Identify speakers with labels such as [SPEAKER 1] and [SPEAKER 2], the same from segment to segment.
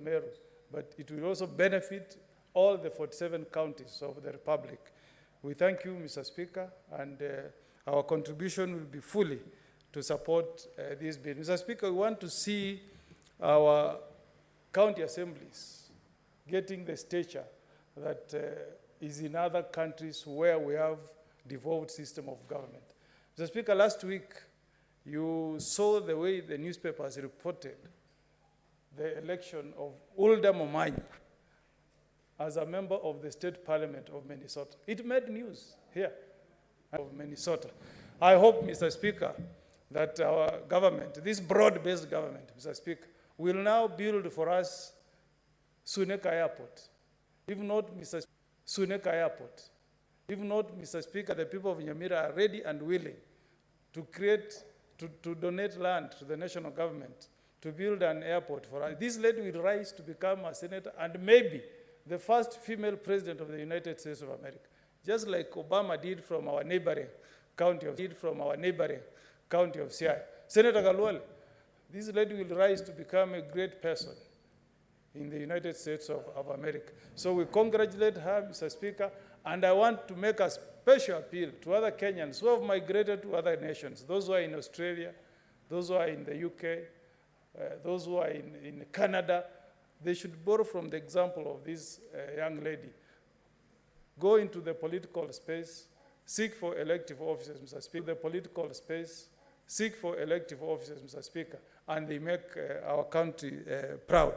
[SPEAKER 1] Meru, but it will also benefit all the 47 counties of the Republic. We thank you, Mr. Speaker, and our contribution will be fully to support this bill. Mr. Speaker, we want to see our county assemblies getting the stature that is in other countries where we have devolved system of government. Mr. Speaker, last week you saw the way the newspapers reported the election of Ulda Momanyi as a member of the State Parliament of Minnesota. It made news here of Minnesota. I hope, Mr. Speaker, that our government, this broad-based government, Mr. Speaker, will now build for us Suneka Airport. If not, Mr. Suneka Airport. If not, Mr. Speaker, the people of NYAMIRA are ready and willing to create, to donate land to the national government to build an airport for us. This lady will rise to become a senator and maybe the first female president of the United States of America, just like Obama did from our neighboring county of Siaya. Senator Galwale, this lady will rise to become a great person in the United States of America. So we congratulate her, Mr. Speaker, and I want to make a special appeal to other Kenyans who have migrated to other nations, those who are in Australia, those who are in the UK, those who are in Canada. They should borrow from the example of this young lady. Go into the political space, seek for elective offices, Mr. Speaker. The political space, seek for elective offices, Mr. Speaker, and they make our country proud.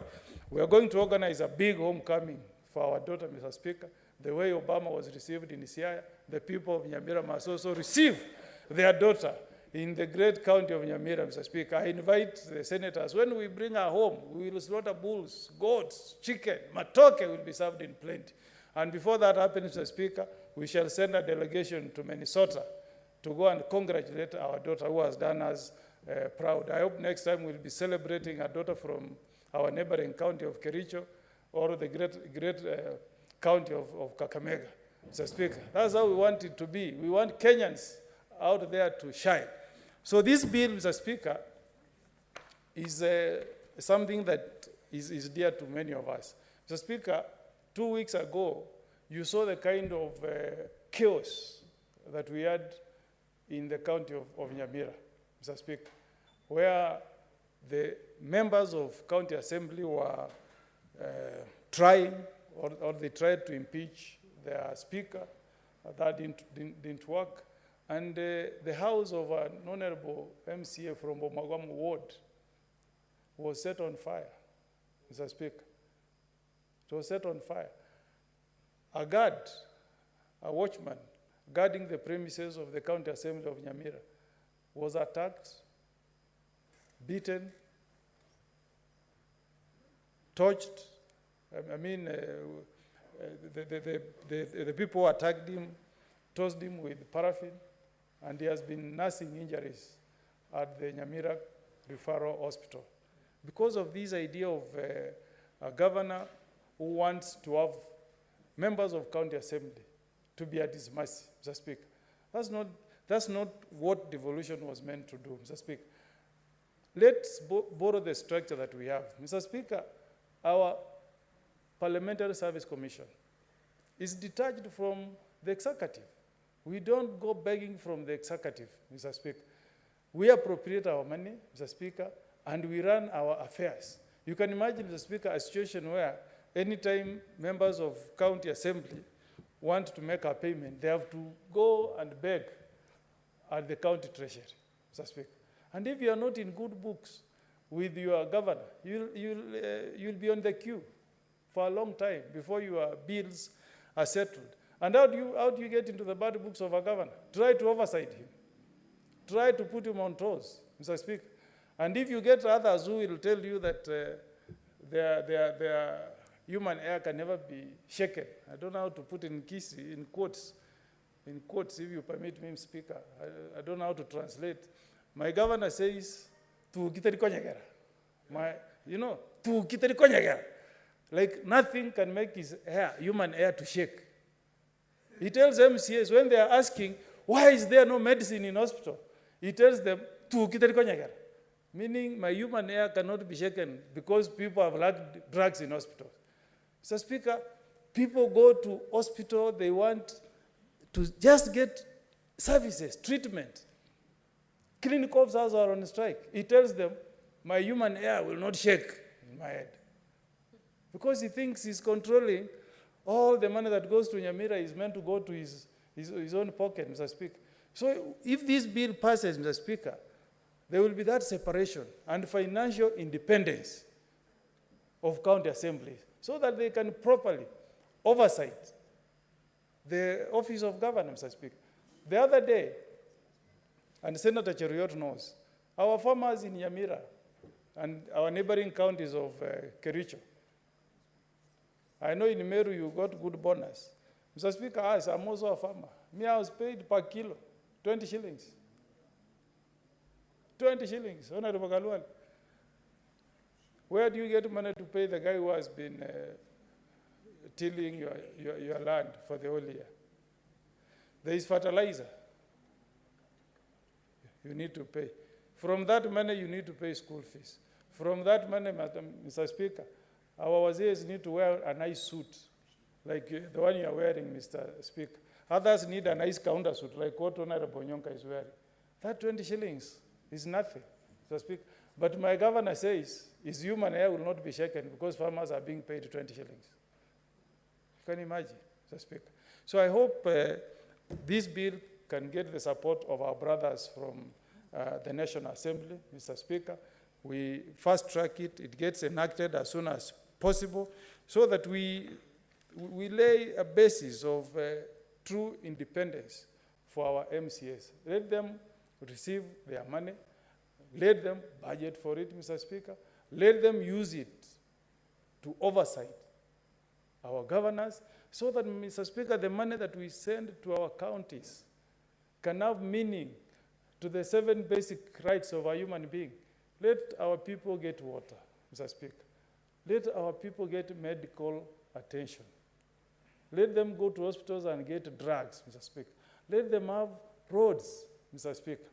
[SPEAKER 1] We are going to organize a big homecoming for our daughter, Mr. Speaker. The way Obama was received in Siaya, the people of NYAMIRA must also receive their daughter in the great county of NYAMIRA, Mr. Speaker. I invite the senators, when we bring her home, we will slaughter bulls, goats, chicken, matoke will be served in plenty. And before that happens, Mr. Speaker, we shall send a delegation to Minnesota to go and congratulate our daughter who has done us proud. I hope next time we'll be celebrating a daughter from our neighboring county of Kericho or the great county of Kakamega, Mr. Speaker. That's how we want it to be. We want Kenyans out there to shine. So this bill, Mr. Speaker, is something that is dear to many of us. Mr. Speaker, 2 weeks ago, you saw the kind of chaos that we had in the county of NYAMIRA, Mr. Speaker, where the members of county assembly were trying, or they tried to impeach their speaker. That didn't work. And the house of an honorable MCA from Bomagwamu ward was set on fire, Mr. Speaker. It was set on fire. A guard, a watchman, guarding the premises of the county assembly of NYAMIRA was attacked, beaten, torched. I mean, the people who attacked him tossed him with paraffin, and he has been nursing injuries at the NYAMIRA Referral Hospital. Because of this idea of a governor who wants to have members of county assembly to be at his mercy, Mr. Speaker. That's not what devolution was meant to do, Mr. Speaker. Let's borrow the structure that we have. Mr. Speaker, our Parliamentary Service Commission is detached from the executive. We don't go begging from the executive, Mr. Speaker. We appropriate our money, Mr. Speaker, and we run our affairs. You can imagine, Mr. Speaker, a situation where anytime members of county assembly want to make a payment, they have to go and beg at the county treasury, Mr. Speaker. And if you are not in good books with your governor, you'll be on the queue for a long time before your bills are settled. And how do you get into the bad books of a governor? Try to oversight him. Try to put him on toes, Mr. Speaker. And if you get others who will tell you that their human air can never be shaken, I don't know how to put in quotes, if you permit me, Speaker. I don't know how to translate. My governor says, tu kitari konyagera. Tu kitari konyagera. Like nothing can make his human air to shake. He tells MCAs when they are asking, why is there no medicine in hospital? He tells them, tu kitari konyagera. meaning my human air cannot be shaken because people have lacked drugs in hospitals. Mr. Speaker, people go to hospital, they want to just get services, treatment. Clinic officers are on strike. He tells them, my human air will not shake in my head. Because he thinks he's controlling all the money that goes to NYAMIRA is meant to go to his own pocket, Mr. Speaker. So if this bill passes, Mr. Speaker, there will be that separation and financial independence of county assemblies so that they can properly oversight the office of governor, Mr. Speaker. The other day, and Senator Cheruiyot knows, our farmers in NYAMIRA and our neighboring counties of Kericho, I know in Meru you got good bonus. Mr. Speaker, I'm also a farmer. Me, I was paid per kilo, 20 shillings. 20 shillings, Honorable Kalwal. Where do you get money to pay the guy who has been tilling your land for the whole year? There is fertilizer. You need to pay. From that money, you need to pay school fees. From that money, Mr. Speaker, our wazirs need to wear a nice suit, like the one you are wearing, Mr. Speaker. Others need a nice counter suit, like what Honorable Nyonka is wearing. That 20 shillings is nothing, Mr. Speaker. But my governor says his human air will not be shaken because farmers are being paid 20 shillings. You can imagine, Mr. Speaker. So I hope this bill can get the support of our brothers from the National Assembly, Mr. Speaker. We fast track it, it gets enacted as soon as possible so that we lay a basis of true independence for our MCAs. Let them receive their money. Let them budget for it, Mr. Speaker. Let them use it to oversight our governors so that, Mr. Speaker, the money that we send to our counties can have meaning to the 7 basic rights of a human being. Let our people get water, Mr. Speaker. Let our people get medical attention. Let them go to hospitals and get drugs, Mr. Speaker. Let them have roads, Mr. Speaker.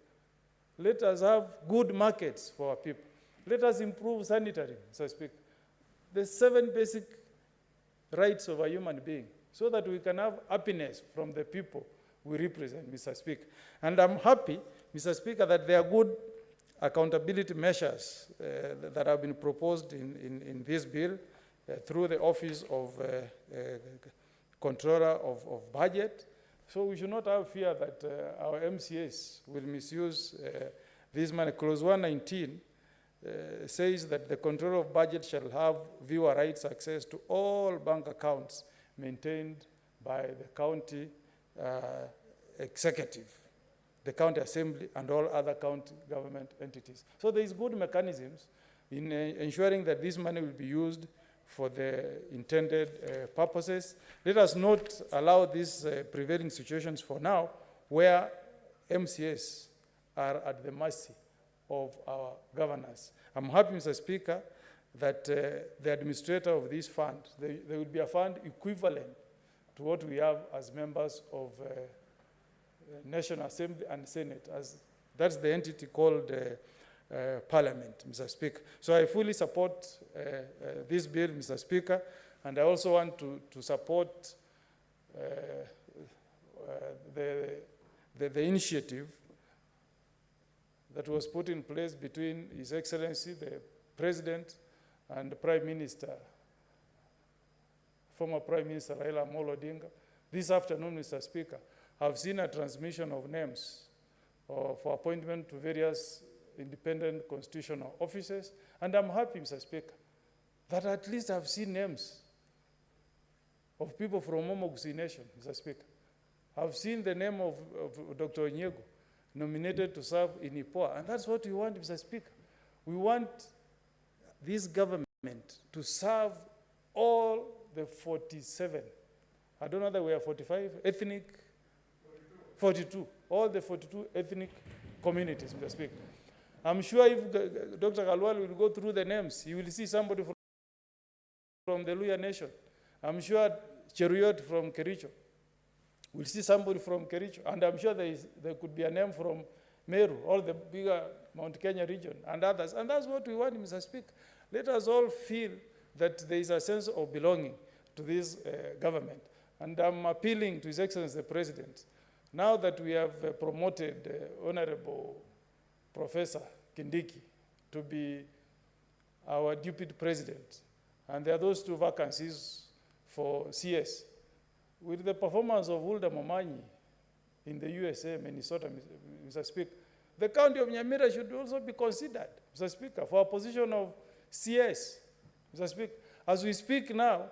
[SPEAKER 1] Let us have good markets for our people. Let us improve sanitary, Mr. Speaker. The 7 basic rights of a human being so that we can have happiness from the people we represent, Mr. Speaker. And I'm happy, Mr. Speaker, that there are good accountability measures that have been proposed in this bill through the Office of Controller of Budget. So we should not have fear that our MCAs will misuse this money. Clause 119 says that the Controller of Budget shall have viewer rights access to all bank accounts maintained by the county executive, the county assembly, and all other county government entities. So there is good mechanisms in ensuring that this money will be used for the intended purposes. Let us not allow these prevailing situations for now where MCAs are at the mercy of our governors. I'm happy, Mr. Speaker, that the administrator of this fund, there will be a fund equivalent to what we have as members of National Assembly and Senate, as that's the entity called Parliament, Mr. Speaker. So I fully support this bill, Mr. Speaker, and I also want to support the initiative that was put in place between His Excellency, the President, and the Prime Minister, former Prime Minister Raila Amolo Odinga. This afternoon, Mr. Speaker, I've seen a transmission of names for appointment to various independent constitutional offices, and I'm happy, Mr. Speaker, that at least I've seen names of people from ABAGUSII Nation, Mr. Speaker. I've seen the name of Dr. Onyego nominated to serve in IPOA, and that's what we want, Mr. Speaker. We want this government to serve all the 47, I don't know whether we are 45, ethnic, 42, all the 42 ethnic communities, Mr. Speaker. I'm sure if Dr. Kalwal will go through the names, he will see somebody from the Luya Nation. I'm sure Cheruiyot from Kericho will see somebody from Kericho, and I'm sure there could be a name from Meru, all the bigger Mount Kenya region, and others. And that's what we want, Mr. Speaker. Let us all feel that there is a sense of belonging to this government. And I'm appealing to His Excellency the President, now that we have promoted Honorable Professor Kindiki to be our Deputy President, and there are those 2 vacancies for CS. With the performance of Hulda Momanyi in the USA, Minnesota, Mr. Speaker, the county of NYAMIRA should also be considered, Mr. Speaker, for a position of CS, Mr. Speaker. As we speak now,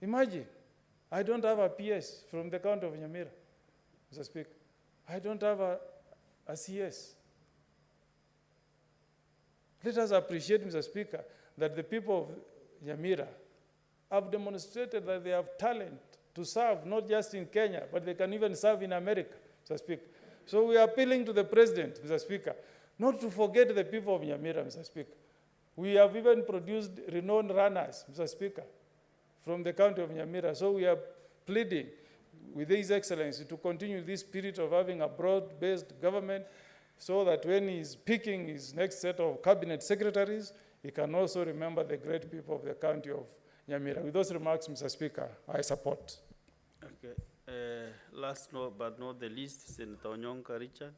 [SPEAKER 1] imagine, I don't have a PS from the county of NYAMIRA, Mr. Speaker. I don't have a CS. Let us appreciate, Mr. Speaker, that the people of NYAMIRA have demonstrated that they have talent to serve, not just in Kenya, but they can even serve in America, Mr. Speaker. So we are appealing to the President, Mr. Speaker, not to forget the people of NYAMIRA, Mr. Speaker. We have even produced renowned runners, Mr. Speaker, from the county of NYAMIRA. So we are pleading with His Excellency to continue this spirit of having a broad-based government, so that when he's picking his next set of cabinet secretaries, he can also remember the great people of the county of NYAMIRA. With those remarks, Mr. Speaker, I support.
[SPEAKER 2] Okay. Last but not the least, Senator Onyonka Richard.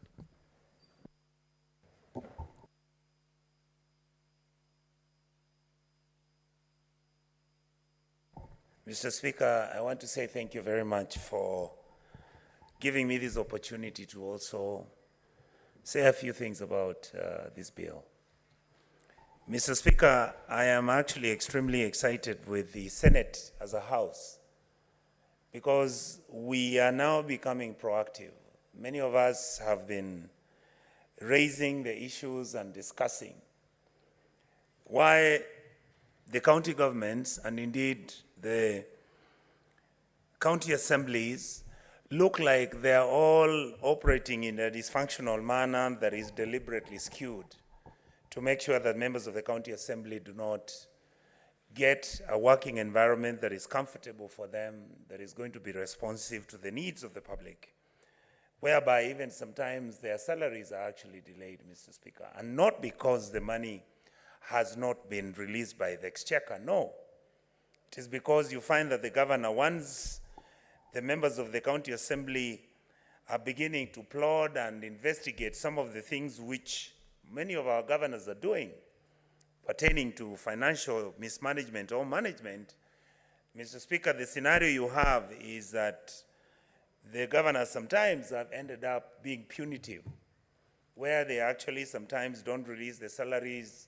[SPEAKER 3] Mr. Speaker, I want to say thank you very much for giving me this opportunity to also say a few things about this bill. Mr. Speaker, I am actually extremely excited with the Senate as a House, because we are now becoming proactive. Many of us have been raising the issues and discussing why the county governments and indeed the county assemblies look like they are all operating in a dysfunctional manner that is deliberately skewed to make sure that members of the county assembly do not get a working environment that is comfortable for them, that is going to be responsive to the needs of the public, whereby even sometimes their salaries are actually delayed, Mr. Speaker, and not because the money has not been released by the exchequer, no. It is because you find that the governor, once the members of the county assembly are beginning to plot and investigate some of the things which many of our governors are doing pertaining to financial mismanagement or management, Mr. Speaker, the scenario you have is that the governors sometimes have ended up being punitive, where they actually sometimes don't release the salaries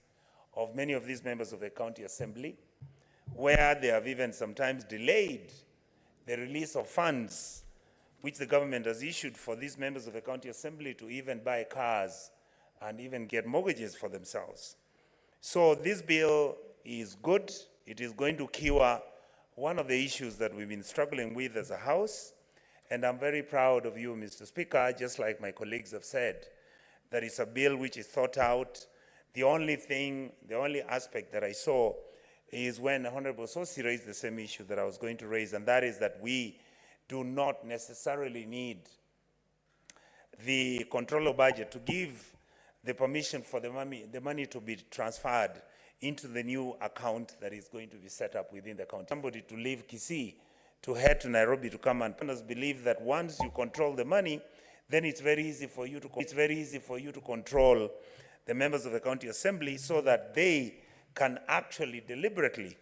[SPEAKER 3] of many of these members of the county assembly, where they have even sometimes delayed the release of funds which the government has issued for these members of the county assembly to even buy cars and even get mortgages for themselves. So this bill is good. It is going to cure one of the issues that we've been struggling with as a House, and I'm very proud of you, Mr. Speaker, just like my colleagues have said, that it's a bill which is thought out. The only aspect that I saw is when Honorable Sosi raised the same issue that I was going to raise, and that is that we do not necessarily need the controller budget to give the permission for the money to be transferred into the new account that is going to be set up within the county. Somebody to leave Kisii to head to Nairobi to come, and partners believe that once you control the money, then it's very easy for you to control the members of the county assembly, so that they can actually deliberately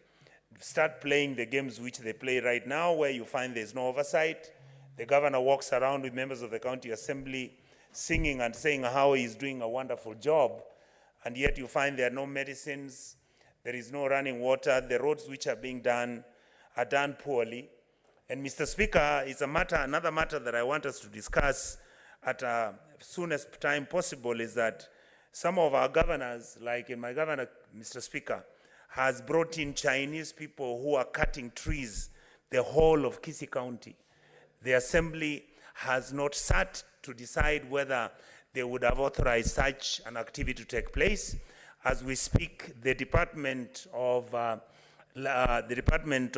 [SPEAKER 3] start playing the games which they play right now, where you find there's no oversight. The governor walks around with members of the county assembly singing and saying how he's doing a wonderful job, and yet you find there are no medicines, there is no running water, the roads which are being done are done poorly. And Mr. Speaker, it's another matter that I want us to discuss at as soon as time possible, is that some of our governors, like in my governor, Mr. Speaker, has brought in Chinese people who are cutting trees the whole of Kisii County. The assembly has not sat to decide whether they would have authorized such an activity to take place. As we speak, the Department of Environment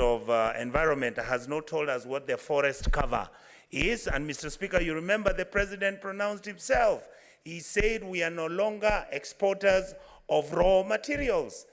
[SPEAKER 3] has not told us what their forest cover is. And Mr. Speaker, you remember the President pronounced himself. He said we are no longer exporters of raw materials.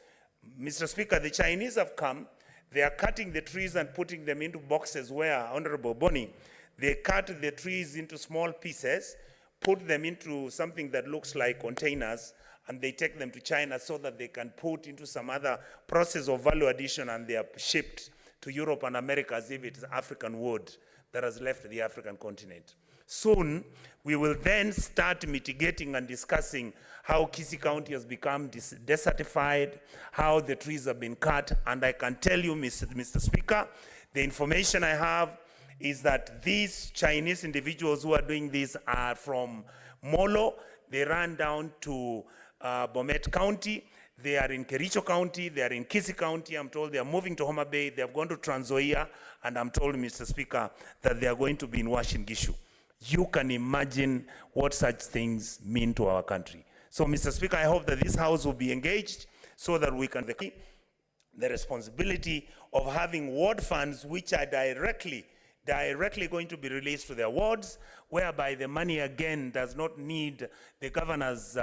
[SPEAKER 3] Mr. Speaker, the Chinese have come. They are cutting the trees and putting them into boxes where, Honorable Boni, they cut the trees into small pieces, put them into something that looks like containers, and they take them to China so that they can put into some other process of value addition, and they are shipped to Europe and America as if it is African wood that has left the African continent. Soon, we will then start mitigating and discussing how Kisii County has become desertified, how the trees have been cut, and I can tell you, Mr. Speaker, the information I have is that these Chinese individuals who are doing this are from Molo. They ran down to Bomet County. They are in Kericho County. They are in Kisii County. I'm told they are moving to Homa Bay. They have gone to Trans Nzoia. And I'm told, Mr. Speaker, that they are going to be in Uasin Gishu. You can imagine what such things mean to our country. So, Mr. Speaker, I hope that this House will be engaged so that we can take the responsibility of having ward funds which are directly going to be released to their wards, whereby the money again does not need the governor's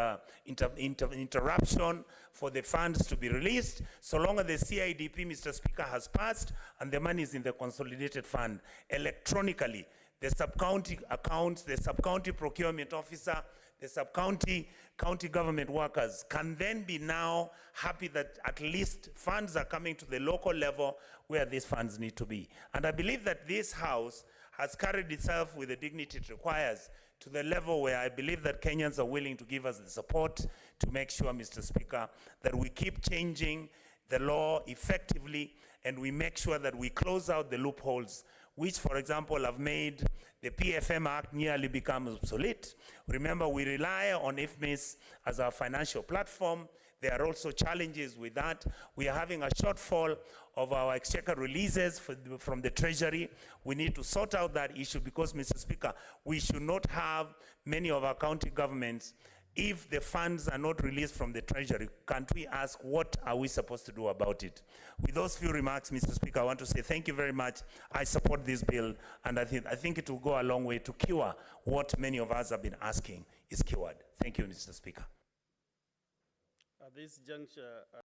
[SPEAKER 3] interruption for the funds to be released. So long as the CIDP, Mr. Speaker, has passed and the money is in the consolidated fund electronically, the sub-county accounts, the sub-county procurement officer, the sub-county county government workers can then be now happy that at least funds are coming to the local level where these funds need to be. And I believe that this House has carried itself with the dignity it requires to the level where I believe that Kenyans are willing to give us the support to make sure, Mr. Speaker, that we keep changing the law effectively and we make sure that we close out the loopholes which, for example, have made the PFM Act nearly become obsolete. Remember, we rely on IFMIS as our financial platform. There are also challenges with that. We are having a shortfall of our exchequer releases from the Treasury. We need to sort out that issue because, Mr. Speaker, we should not have many of our county governments. If the funds are not released from the Treasury, can't we ask what are we supposed to do about it? With those few remarks, Mr. Speaker, I want to say thank you very much. I support this bill, and I think it will go a long way to cure what many of us have been asking is cured. Thank you, Mr. Speaker.
[SPEAKER 2] At this juncture,